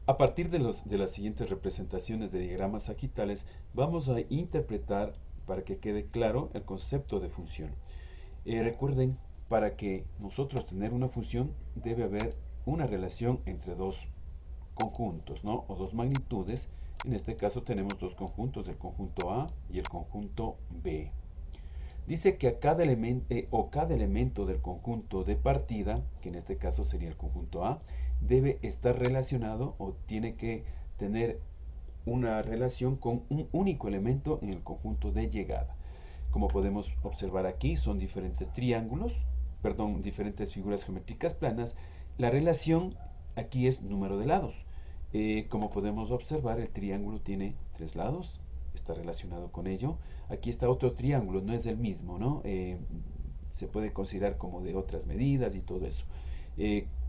A partir de las siguientes representaciones de diagramas sagitales, vamos a interpretar, para que quede claro, el concepto de función. Recuerden, para que nosotros tener una función, debe haber una relación entre dos conjuntos, ¿no? O dos magnitudes. En este caso tenemos dos conjuntos, el conjunto A y el conjunto B. Dice que a cada elemento del conjunto de partida, que en este caso sería el conjunto A, debe estar relacionado o tiene que tener una relación con un único elemento en el conjunto de llegada. Como podemos observar aquí, son diferentes triángulos, perdón, diferentes figuras geométricas planas. La relación aquí es número de lados. Como podemos observar, el triángulo tiene tres lados, está relacionado con ello. Aquí está otro triángulo, no es el mismo, ¿no? Se puede considerar como de otras medidas y todo eso.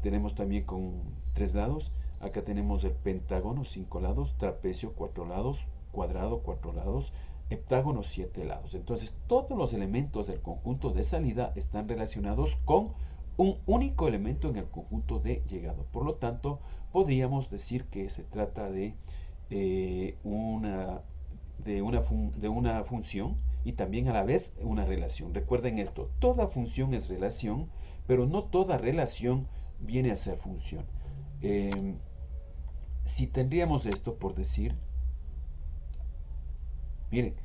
Tenemos también con tres lados. Acá tenemos el pentágono, 5 lados, trapecio, 4 lados, cuadrado, 4 lados, heptágono, 7 lados. Entonces, todos los elementos del conjunto de salida están relacionados con un único elemento en el conjunto de llegada. Por lo tanto, podríamos decir que se trata una, de una función y también a la vez una relación. Recuerden esto, toda función es relación, pero no toda relación viene a ser función. Eh, si tendríamos esto por decir, miren,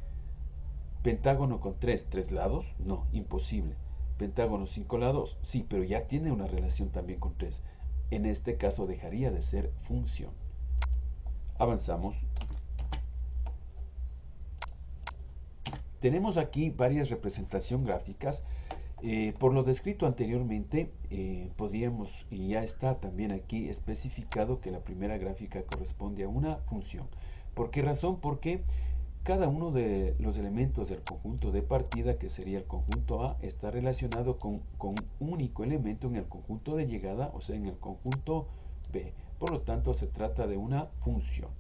pentágono con tres lados, no, imposible. Pentágono 5 lados, sí, pero ya tiene una relación también con 3. En este caso dejaría de ser función. Avanzamos. Tenemos aquí varias representaciones gráficas. Por lo descrito anteriormente, podríamos, y ya está también aquí especificado, que la primera gráfica corresponde a una función. ¿Por qué razón? Porque cada uno de los elementos del conjunto de partida, que sería el conjunto A, está relacionado con un único elemento en el conjunto de llegada, o sea, en el conjunto B. Por lo tanto, se trata de una función.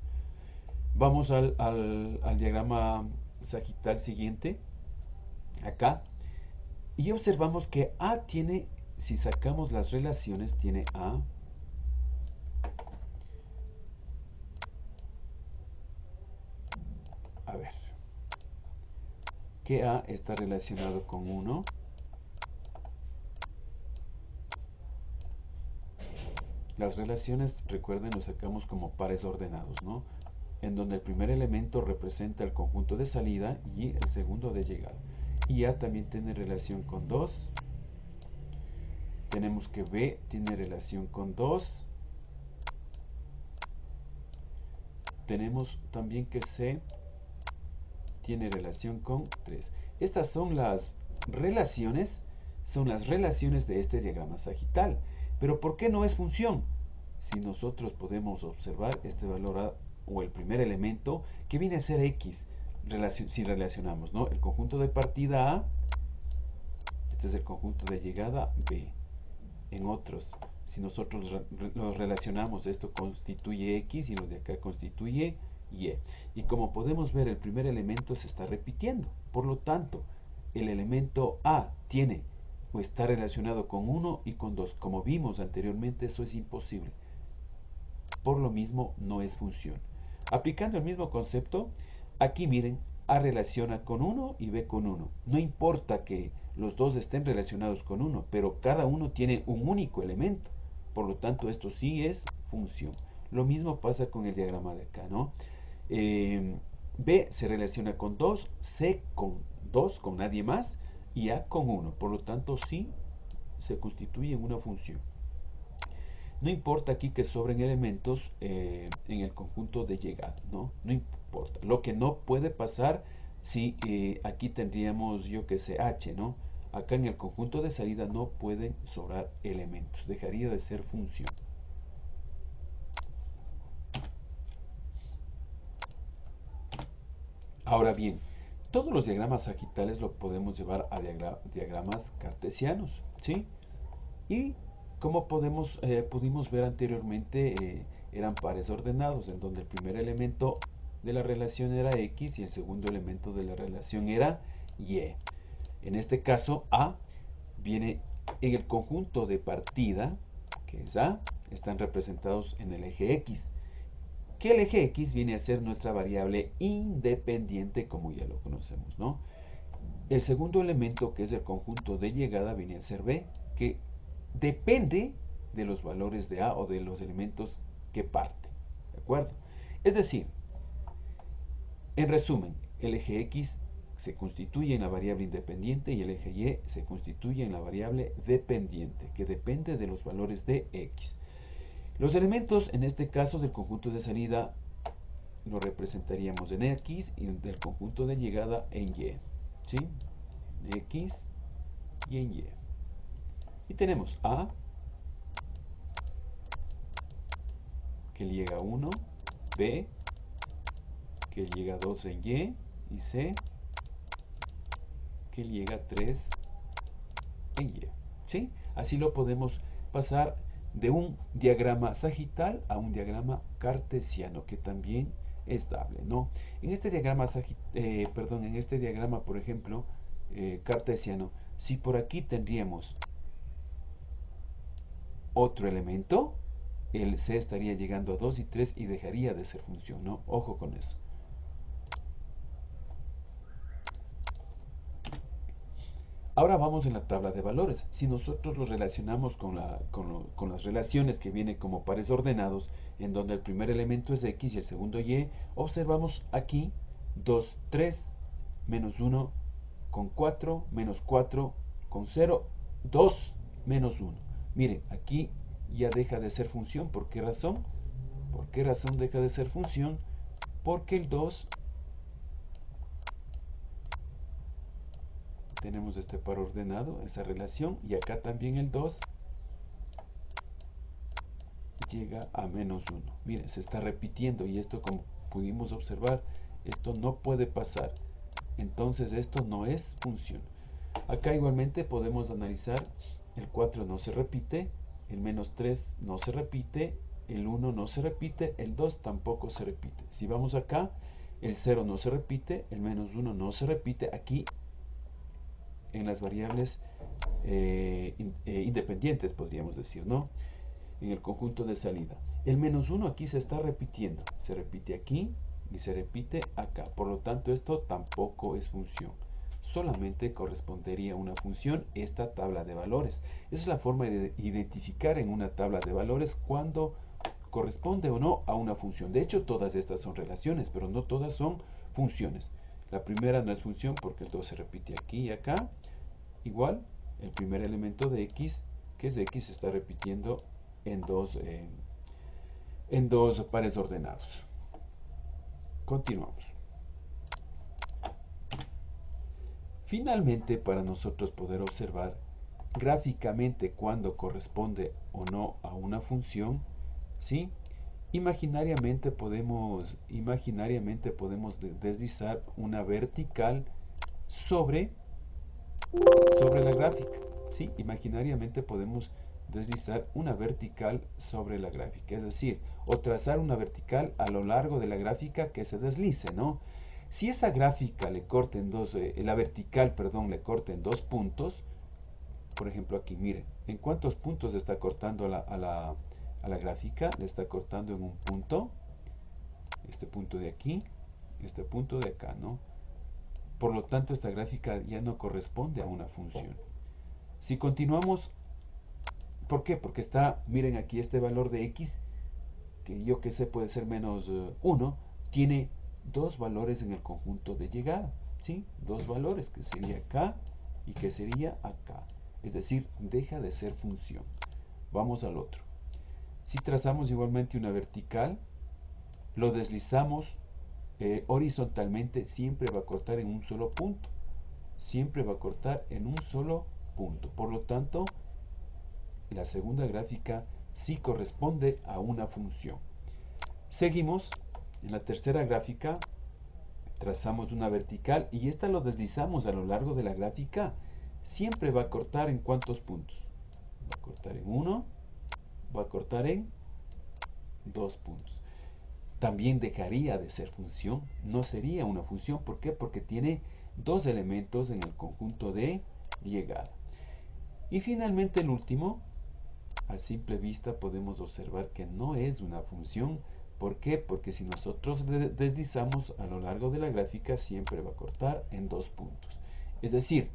Vamos al diagrama sagital siguiente, acá, y observamos que A tiene, si sacamos las relaciones, tiene a ver, que A está relacionado con 1. Las relaciones, recuerden, lo sacamos como pares ordenados, ¿no? En donde el primer elemento representa el conjunto de salida y el segundo de llegada. Y A también tiene relación con 2. Tenemos que B tiene relación con 2. Tenemos también que C tiene relación con 3. Estas son las relaciones de este diagrama sagital. Pero ¿por qué no es función? Si nosotros podemos observar este valor A, o el primer elemento, que viene a ser X, si relacionamos, ¿no? El conjunto de partida A, este es el conjunto de llegada B. En otros, si nosotros los relacionamos, esto constituye X y lo de acá constituye Y. Y como podemos ver, el primer elemento se está repitiendo. Por lo tanto, el elemento A tiene o está relacionado con 1 y con 2. Como vimos anteriormente, eso es imposible. Por lo mismo, no es función. Aplicando el mismo concepto, aquí miren, A relaciona con 1 y B con 1. No importa que los dos estén relacionados con 1, pero cada uno tiene un único elemento. Por lo tanto, esto sí es función. Lo mismo pasa con el diagrama de acá, ¿no? B se relaciona con 2, C con 2, con nadie más, y A con 1. Por lo tanto, sí se constituye en una función. No importa aquí que sobren elementos en el conjunto de llegada, ¿no? No importa. Lo que no puede pasar si aquí tendríamos, yo que sé, H, ¿no? Acá en el conjunto de salida no pueden sobrar elementos. Dejaría de ser función. Ahora bien, todos los diagramas sagitales lo podemos llevar a diagramas cartesianos, ¿sí? Y como pudimos ver anteriormente, eran pares ordenados, en donde el primer elemento de la relación era X y el segundo elemento de la relación era Y. En este caso, A viene en el conjunto de partida, que es A, están representados en el eje X. que el eje X viene a ser nuestra variable independiente, como ya lo conocemos, ¿no? El segundo elemento, que es el conjunto de llegada, viene a ser B, que depende de los valores de A o de los elementos que parte, ¿de acuerdo? Es decir, en resumen, el eje X se constituye en la variable independiente y el eje Y se constituye en la variable dependiente, que depende de los valores de X. Los elementos, en este caso, del conjunto de salida, lo representaríamos en X y del conjunto de llegada en Y. ¿Sí? En X y en Y. Y tenemos A, que llega a 1, B, que llega a 2 en y C, que llega a 3 en Y. ¿Sí? Así lo podemos pasar de un diagrama sagital a un diagrama cartesiano, que también es dable, ¿no? En este diagrama, en este diagrama, por ejemplo, cartesiano, si por aquí tendríamos otro elemento, el C estaría llegando a 2 y 3 y dejaría de ser función, ¿no? Ojo con eso. Ahora vamos en la tabla de valores. Si nosotros los relacionamos con las relaciones que vienen como pares ordenados, en donde el primer elemento es X y el segundo Y, observamos aquí 2, 3, menos 1 con 4, menos 4 con 0, 2, menos 1. Mire, aquí ya deja de ser función. ¿Por qué razón? ¿Por qué razón deja de ser función? Porque el 2, tenemos este par ordenado, esa relación, y acá también el 2 llega a menos 1. Miren, se está repitiendo y esto, como pudimos observar, esto no puede pasar. Entonces esto no es función. Acá igualmente podemos analizar, el 4 no se repite, el menos 3 no se repite, el 1 no se repite, el 2 tampoco se repite. Si vamos acá, el 0 no se repite, el menos 1 no se repite. Aquí en las variables independientes, podríamos decir, ¿no? En el conjunto de salida. El menos 1 aquí se está repitiendo. Se repite aquí y se repite acá. Por lo tanto, esto tampoco es función. Solamente correspondería a una función esta tabla de valores. Esa es la forma de identificar en una tabla de valores cuando corresponde o no a una función. De hecho, todas estas son relaciones, pero no todas son funciones. La primera no es función porque el 2 se repite aquí y acá. Igual, el primer elemento de X, que es X, se está repitiendo en dos pares ordenados. Continuamos. Finalmente, para nosotros poder observar gráficamente cuándo corresponde o no a una función, ¿sí? Imaginariamente podemos deslizar una vertical sobre la gráfica, ¿sí? Imaginariamente podemos deslizar una vertical sobre la gráfica, es decir, o trazar una vertical a lo largo de la gráfica que se deslice, ¿no? Si esa gráfica le corta en dos, la vertical, perdón, le corta en dos puntos, por ejemplo aquí, miren, ¿en cuántos puntos está cortando a la gráfica? Le está cortando en un punto, este punto de aquí, este punto de acá, ¿no? Por lo tanto, esta gráfica ya no corresponde a una función. Si continuamos, ¿por qué? Porque está, miren aquí, este valor de X, que yo que sé puede ser menos 1, tiene dos valores en el conjunto de llegada, ¿sí? Dos valores, que sería acá y que sería acá. Es decir, deja de ser función. Vamos al otro. Si trazamos igualmente una vertical, lo deslizamos horizontalmente, siempre va a cortar en un solo punto. Siempre va a cortar en un solo punto. Por lo tanto, la segunda gráfica sí corresponde a una función. Seguimos. En la tercera gráfica trazamos una vertical y esta lo deslizamos a lo largo de la gráfica. Siempre va a cortar en ¿cuántos puntos? Va a cortar en 1, va a cortar en 2 puntos. También dejaría de ser función. No sería una función. ¿Por qué? Porque tiene dos elementos en el conjunto de llegada. Y finalmente el último, a simple vista podemos observar que no es una función ¿Por qué? Porque si nosotros deslizamos a lo largo de la gráfica, siempre va a cortar en 2 puntos. Es decir,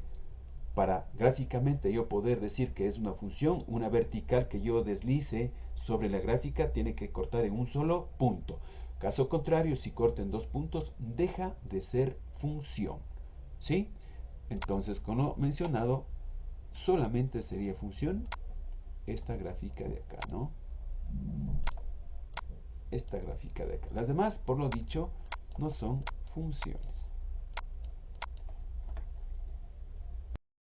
para gráficamente yo poder decir que es una función, una vertical que yo deslice sobre la gráfica tiene que cortar en un solo punto. Caso contrario, si corta en 2 puntos, deja de ser función. ¿Sí? Entonces, como mencionado, solamente sería función esta gráfica de acá, ¿no? Esta gráfica de acá. Las demás, por lo dicho, no son funciones.